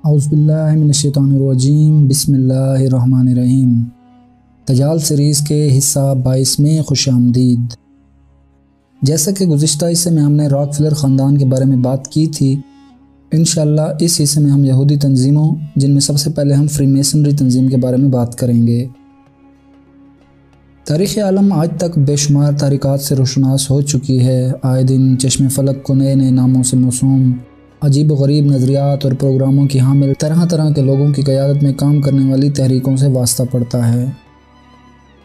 اعوذ باللہ من الشیطان الرجیم، بسم اللہ الرحمن الرحیم۔ دجال سیریز کے حصہ 22 میں خوش آمدید۔ جیسا کہ گزشتہ حصے میں ہم نے راک فلر خاندان کے بارے میں بات کی تھی، انشاءاللہ اس حصے میں ہم یہودی تنظیموں، جن میں سب سے پہلے ہم فری میسنری تنظیم کے بارے میں بات کریں گے۔ تاریخ عالم آج تک بے شمار تحریکات سے روشناس ہو چکی ہے۔ آئے دن چشم فلک کو نئے نئے ناموں سے موسوم، عجیب و غریب نظریات اور پروگراموں کی حامل طرح طرح کے لوگوں کی قیادت میں کام کرنے والی تحریکوں سے واسطہ پڑتا ہے۔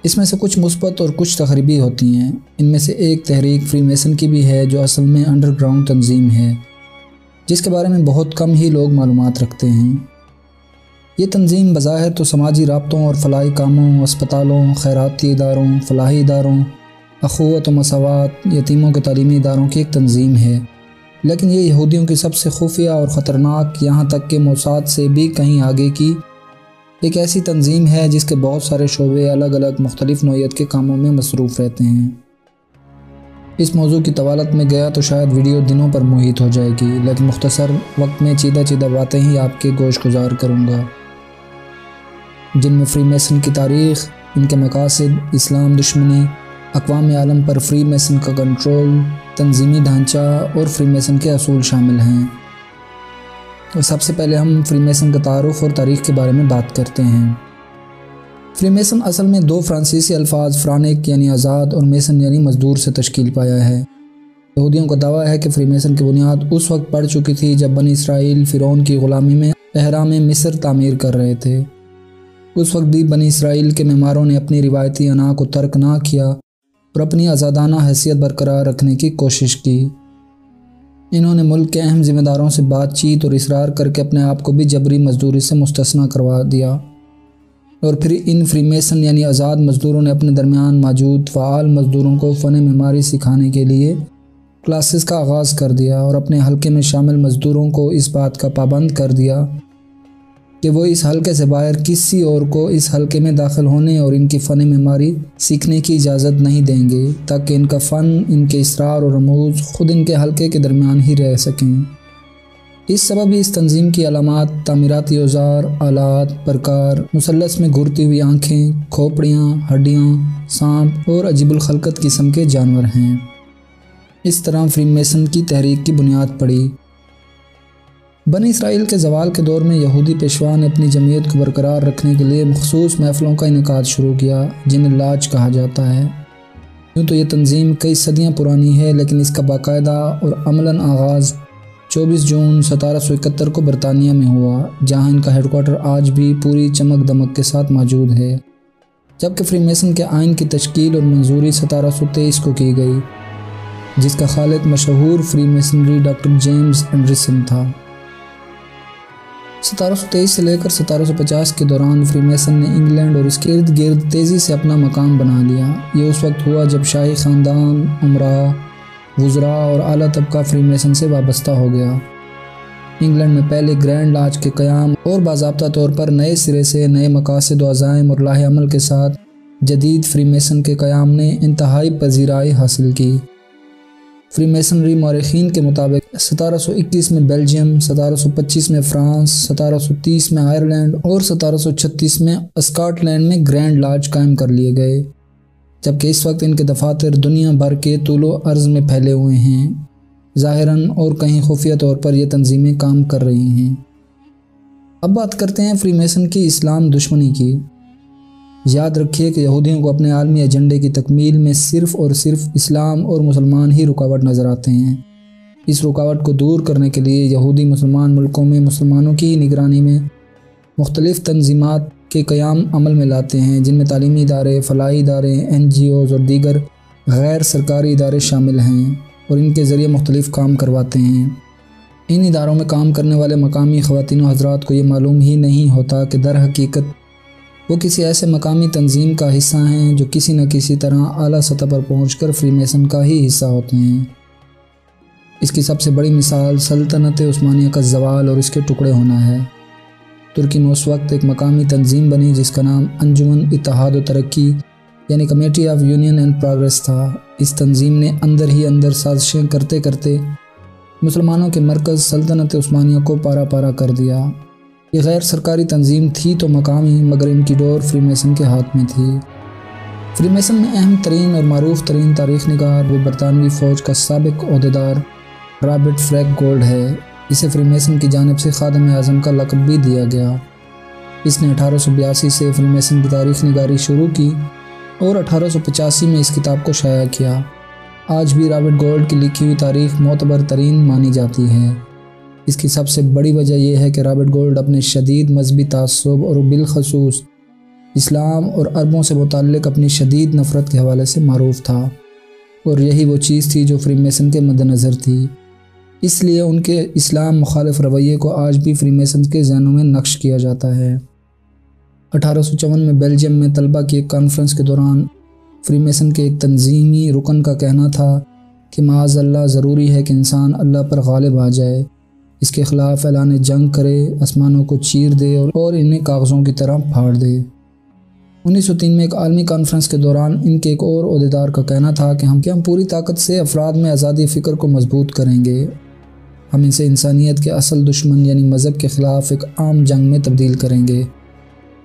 اس میں سے کچھ مثبت اور کچھ تخریبی ہوتی ہیں۔ ان میں سے ایک تحریک فری میسن کی بھی ہے، جو اصل میں انڈر گراؤنڈ تنظیم ہے، جس کے بارے میں بہت کم ہی لوگ معلومات رکھتے ہیں۔ یہ تنظیم بظاہر تو سماجی رابطوں اور فلاحی کاموں، اسپتالوں، خیراتی اداروں، فلاحی اداروں، اخوت و مساوات، یتیموں کے تعلیمی اداروں کی ایک تنظیم ہے، لیکن یہ یہودیوں کی سب سے خفیہ اور خطرناک، یہاں تک کہ موساد سے بھی کہیں آگے کی ایک ایسی تنظیم ہے جس کے بہت سارے شعبے الگ الگ مختلف نوعیت کے کاموں میں مصروف رہتے ہیں۔ اس موضوع کی طوالت میں گیا تو شاید ویڈیو دنوں پر محیط ہو جائے گی، لیکن مختصر وقت میں چیدہ باتیں ہی آپ کے گوش گزار کروں گا، جن میں فری میسن کی تاریخ، ان کے مقاصد، اسلام دشمنی، اقوام عالم پر فری میسن کا کنٹرول، تنظیمی ڈھانچہ اور فری میسن کے اصول شامل ہیں۔ اور سب سے پہلے ہم فری میسن کا تعارف اور تاریخ کے بارے میں بات کرتے ہیں۔ فری میسن اصل میں دو فرانسیسی الفاظ فرانک یعنی آزاد اور میسن یعنی مزدور سے تشکیل پایا ہے۔ یہودیوں کا دعویٰ ہے کہ فری میسن کی بنیاد اس وقت پڑ چکی تھی جب بنی اسرائیل فرعون کی غلامی میں اہرام مصر تعمیر کر رہے تھے۔ اس وقت بھی بنی اسرائیل کے معماروں نے اپنی روایتی انا کو ترک نہ کیا اور اپنی آزادانہ حیثیت برقرار رکھنے کی کوشش کی۔ انہوں نے ملک کے اہم ذمہ داروں سے بات چیت اور اصرار کر کے اپنے آپ کو بھی جبری مزدوری سے مستثنیٰ کروا دیا، اور پھر ان فری میسن یعنی آزاد مزدوروں نے اپنے درمیان موجود فعال مزدوروں کو فن معماری سکھانے کے لیے کلاسز کا آغاز کر دیا، اور اپنے حلقے میں شامل مزدوروں کو اس بات کا پابند کر دیا کہ وہ اس حلقے سے باہر کسی اور کو اس حلقے میں داخل ہونے اور ان کی فن معماری سیکھنے کی اجازت نہیں دیں گے، تاکہ ان کا فن، ان کے اسرار اور رموز خود ان کے حلقے کے درمیان ہی رہ سکیں۔ اس سبب ہی اس تنظیم کی علامات تعمیراتی اوزار، آلات، پرکار، مثلث میں گھورتی ہوئی آنکھیں، کھوپڑیاں، ہڈیاں، سانپ اور عجیب الخلقت قسم کے جانور ہیں۔ اس طرح فری میسن کی تحریک کی بنیاد پڑی۔ بنی اسرائیل کے زوال کے دور میں یہودی پیشوا نے اپنی جمعیت کو برقرار رکھنے کے لیے مخصوص محفلوں کا انعقاد شروع کیا، جنہیں لاج کہا جاتا ہے۔ یوں تو یہ تنظیم کئی صدیاں پرانی ہے، لیکن اس کا باقاعدہ اور عملاً آغاز 24 جون 1771 کو برطانیہ میں ہوا، جہاں ان کا ہیڈ کوارٹر آج بھی پوری چمک دمک کے ساتھ موجود ہے، جبکہ فری میسن کے آئین کی تشکیل اور منظوری 1723 کو کی گئی، جس کا خالق مشہور free masonry doctor James Anderson تھا۔ 1723 سے لے کر 1750 کے دوران فری میسن نے انگلینڈ اور اس کے ارد گرد تیزی سے اپنا مقام بنا لیا۔ یہ اس وقت ہوا جب شاہی خاندان، امراء، وزراء اور اعلیٰ طبقہ فری میسن سے وابستہ ہو گیا۔ انگلینڈ میں پہلے گرینڈ لاج کے قیام اور باضابطہ طور پر نئے سرے سے نئے مقاصد و عزائم اور لاہ عمل کے ساتھ جدید فری میسن کے قیام نے انتہائی پذیرائی حاصل کی۔ فری میسنری مورخین کے مطابق 1721 میں بیلجیم، 1725 میں فرانس، 1730 میں آئرلینڈ اور 1736 میں اسکاٹ لینڈ میں گرینڈ لاج قائم کر لیے گئے، جبکہ اس وقت ان کے دفاتر دنیا بھر کے طول و عرض میں پھیلے ہوئے ہیں۔ ظاہراً اور کہیں خفیہ طور پر یہ تنظیمیں کام کر رہی ہیں۔ اب بات کرتے ہیں فری میسن کی اسلام دشمنی کی۔ یاد رکھیے کہ یہودیوں کو اپنے عالمی ایجنڈے کی تکمیل میں صرف اور صرف اسلام اور مسلمان ہی رکاوٹ نظر آتے ہیں۔ اس رکاوٹ کو دور کرنے کے لیے یہودی مسلمان ملکوں میں مسلمانوں کی نگرانی میں مختلف تنظیمات کے قیام عمل میں لاتے ہیں، جن میں تعلیمی ادارے، فلاحی ادارے، NGOs اور دیگر غیر سرکاری ادارے شامل ہیں، اور ان کے ذریعے مختلف کام کرواتے ہیں۔ ان اداروں میں کام کرنے والے مقامی خواتین و حضرات کو یہ معلوم ہی نہیں ہوتا کہ در حقیقت وہ کسی ایسے مقامی تنظیم کا حصہ ہیں جو کسی نہ کسی طرح اعلیٰ سطح پر پہنچ کر فری میسن کا ہی حصہ ہوتے ہیں۔ اس کی سب سے بڑی مثال سلطنت عثمانیہ کا زوال اور اس کے ٹکڑے ہونا ہے۔ ترکی میں اس وقت ایک مقامی تنظیم بنی جس کا نام انجمن اتحاد و ترقی یعنی committee of union and progress تھا۔ اس تنظیم نے اندر ہی اندر سازشیں کرتے کرتے مسلمانوں کے مرکز سلطنت عثمانیہ کو پارا پارا کر دیا۔ یہ غیر سرکاری تنظیم تھی تو مقامی، مگر ان کی ڈور فری میسن کے ہاتھ میں تھی۔ فری میسن میں اہم ترین اور معروف ترین تاریخ نگار وہ برطانوی فوج کا سابق عہدیدار رابرٹ فریک گولڈ ہے۔ اسے فری میسن کی جانب سے خادم اعظم کا لقب بھی دیا گیا۔ اس نے 1882 سے فری میسن کی تاریخ نگاری شروع کی اور 1885 میں اس کتاب کو شائع کیا۔ آج بھی رابرٹ گولڈ کی لکھی ہوئی تاریخ معتبر ترین مانی جاتی ہے۔ اس کی سب سے بڑی وجہ یہ ہے کہ رابرٹ گولڈ اپنے شدید مذہبی تعصب اور بالخصوص اسلام اور عربوں سے متعلق اپنی شدید نفرت کے حوالے سے معروف تھا، اور یہی وہ چیز تھی جو فری میسن کے مد نظر تھی۔ اس لیے ان کے اسلام مخالف رویے کو آج بھی فری میسن کے ذہنوں میں نقش کیا جاتا ہے۔ 1854 میں بیلجیم میں طلبہ کی ایک کانفرنس کے دوران فری میسن کے ایک تنظیمی رکن کا کہنا تھا کہ معاذ اللہ ضروری ہے کہ انسان اللہ پر غالب آ جائے، اس کے خلاف اعلان جنگ کرے، آسمانوں کو چیر دے اور انہیں کاغذوں کی طرح پھاڑ دے۔ 1903 میں ایک عالمی کانفرنس کے دوران ان کے ایک اور عہدیدار کا کہنا تھا کہ ہم پوری طاقت سے افراد میں آزادی فکر کو مضبوط کریں گے، ہم اسے انسانیت کے اصل دشمن یعنی مذہب کے خلاف ایک عام جنگ میں تبدیل کریں گے۔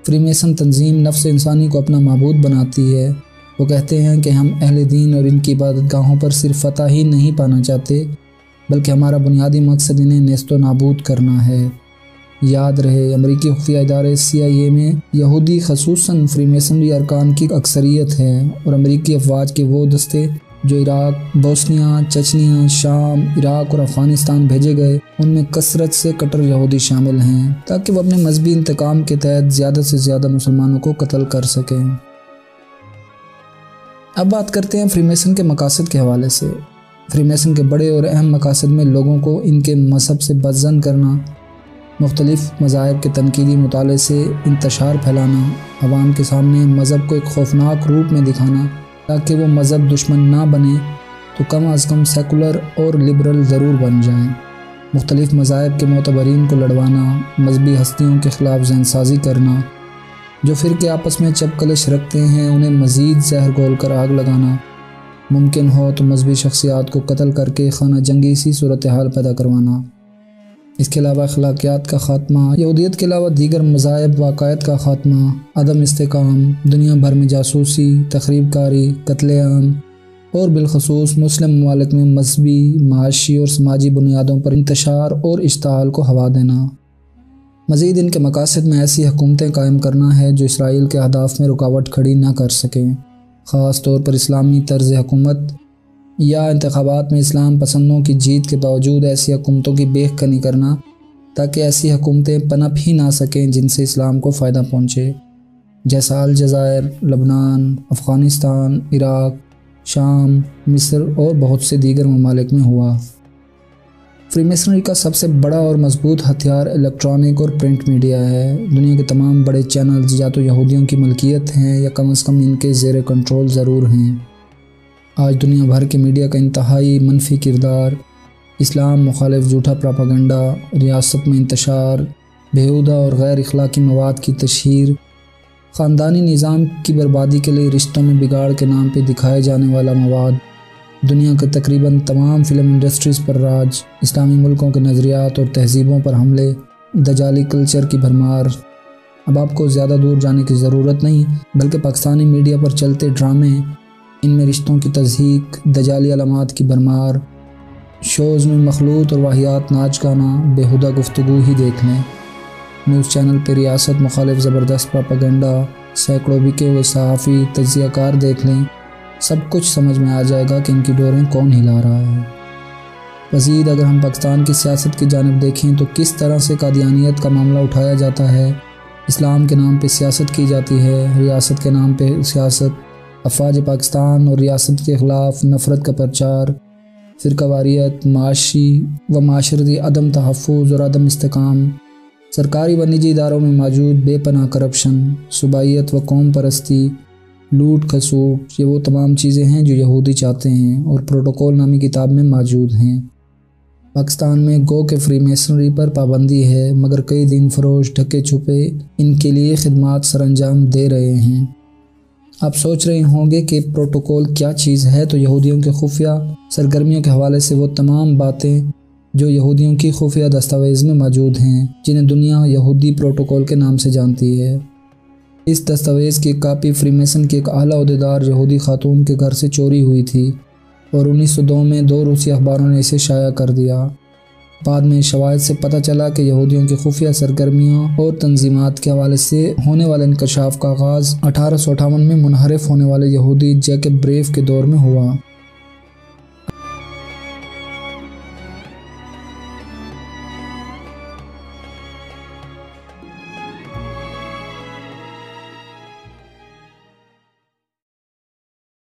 فری میسن تنظیم نفس انسانی کو اپنا معبود بناتی ہے۔ وہ کہتے ہیں کہ ہم اہل دین اور ان کی عبادت گاہوں پر صرف فتح ہی نہیں پانا چاہتے، بلکہ ہمارا بنیادی مقصد انہیں نیست و نابود کرنا ہے۔ یاد رہے، امریکی خفیہ ادارے CIA میں یہودی خصوصاً فری میسنری ارکان کی اکثریت ہے، اور امریکی افواج کے وہ دستے جو عراق، بوسنیا، چچنیا، شام، عراق اور افغانستان بھیجے گئے، ان میں کثرت سے کٹر یہودی شامل ہیں تاکہ وہ اپنے مذہبی انتقام کے تحت زیادہ سے زیادہ مسلمانوں کو قتل کر سکیں۔ اب بات کرتے ہیں فری میسن کے مقاصد کے حوالے سے۔ فری میسن کے بڑے اور اہم مقاصد میں لوگوں کو ان کے مذہب سے بدظن کرنا، مختلف مذاہب کے تنقیدی مطالعے سے انتشار پھیلانا، عوام کے سامنے مذہب کو ایک خوفناک روپ میں دکھانا تاکہ وہ مذہب دشمن نہ بنے تو کم از کم سیکولر اور لبرل ضرور بن جائیں، مختلف مذاہب کے معتبرین کو لڑوانا، مذہبی ہستیوں کے خلاف ذہن سازی کرنا، جو فرقے آپس میں چپکلش رکھتے ہیں انہیں مزید زہر گھول کر آگ لگانا، ممکن ہو تو مذہبی شخصیات کو قتل کر کے خانہ جنگی سی صورتحال پیدا کروانا۔ اس کے علاوہ اخلاقیات کا خاتمہ، یہودیت کے علاوہ دیگر مذاہب و عقائد کا خاتمہ، عدم استحکام، دنیا بھر میں جاسوسی، تخریب کاری، قتل عام، اور بالخصوص مسلم ممالک میں مذہبی، معاشی اور سماجی بنیادوں پر انتشار اور اشتعال کو ہوا دینا۔ مزید ان کے مقاصد میں ایسی حکومتیں قائم کرنا ہے جو اسرائیل کے اہداف میں رکاوٹ کھڑی نہ کر سکیں، خاص طور پر اسلامی طرز حکومت، یا انتخابات میں اسلام پسندوں کی جیت کے باوجود ایسی حکومتوں کی بیخ کنی کرنا تاکہ ایسی حکومتیں پنپ ہی نہ سکیں جن سے اسلام کو فائدہ پہنچے، جیسا الجزائر، لبنان، افغانستان، عراق، شام، مصر اور بہت سے دیگر ممالک میں ہوا۔ فری میسنری کا سب سے بڑا اور مضبوط ہتھیار الیکٹرانک اور پرنٹ میڈیا ہے۔ دنیا کے تمام بڑے چینلز یا تو یہودیوں کی ملکیت ہیں یا کم از کم ان کے زیر کنٹرول ضرور ہیں۔ آج دنیا بھر کے میڈیا کا انتہائی منفی کردار، اسلام مخالف جھوٹا پراپاگنڈا، ریاست میں انتشار، بیہودہ اور غیر اخلاقی مواد کی تشہیر، خاندانی نظام کی بربادی کے لیے رشتوں میں بگاڑ کے نام پہ دکھائے جانے والا مواد، دنیا کے تقریباً تمام فلم انڈسٹریز پر راج، اسلامی ملکوں کے نظریات اور تہذیبوں پر حملے، دجالی کلچر کی بھرمار۔ اب آپ کو زیادہ دور جانے کی ضرورت نہیں، بلکہ پاکستانی میڈیا پر چلتے ڈرامے، ان میں رشتوں کی تضحیک، دجالی علامات کی بھرمار، شوز میں مخلوط اور واہیات ناچ گانا، بیہودہ گفتگو ہی دیکھ لیں۔ نیوز چینل پہ ریاست مخالف زبردست پراپاگنڈا، سینکڑوں بکے ہوئے صحافی، تجزیہ کار دیکھ لیں، سب کچھ سمجھ میں آ جائے گا کہ ان کی ڈوریں کون ہلا رہا ہے۔ مزید اگر ہم پاکستان کی سیاست کی جانب دیکھیں تو کس طرح سے قادیانیت کا معاملہ اٹھایا جاتا ہے، اسلام کے نام پہ سیاست کی جاتی ہے، ریاست کے نام پہ سیاست، افواج پاکستان اور ریاست کے خلاف نفرت کا پرچار، فرقہ واریت، معاشی و معاشرتی عدم تحفظ اور عدم استحکام، سرکاری و نجی اداروں میں موجود بے پناہ کرپشن، صوبائیت و قوم پرستی، لوٹ کھسوٹ، یہ وہ تمام چیزیں ہیں جو یہودی چاہتے ہیں اور پروٹوکول نامی کتاب میں موجود ہیں۔ پاکستان میں گو کہ فری میسنری پر پابندی ہے، مگر کئی دین فروش ڈھکے چھپے ان کے لیے خدمات سر انجام دے رہے ہیں۔ آپ سوچ رہے ہوں گے کہ پروٹوکول کیا چیز ہے، تو یہودیوں کے خفیہ سرگرمیوں کے حوالے سے وہ تمام باتیں جو یہودیوں کی خفیہ دستاویز میں موجود ہیں، جنہیں دنیا یہودی پروٹوکول کے نام سے جانتی ہے۔ اس دستاویز کی کاپی فری میسن کی ایک اعلیٰ عہدیدار یہودی خاتون کے گھر سے چوری ہوئی تھی اور 1902 میں 2 روسی اخباروں نے اسے شائع کر دیا۔ بعد میں شواہد سے پتہ چلا کہ یہودیوں کی خفیہ سرگرمیوں اور تنظیمات کے حوالے سے ہونے والے انکشاف کا آغاز 1858 میں منحرف ہونے والے یہودی جیکب بریف کے دور میں ہوا۔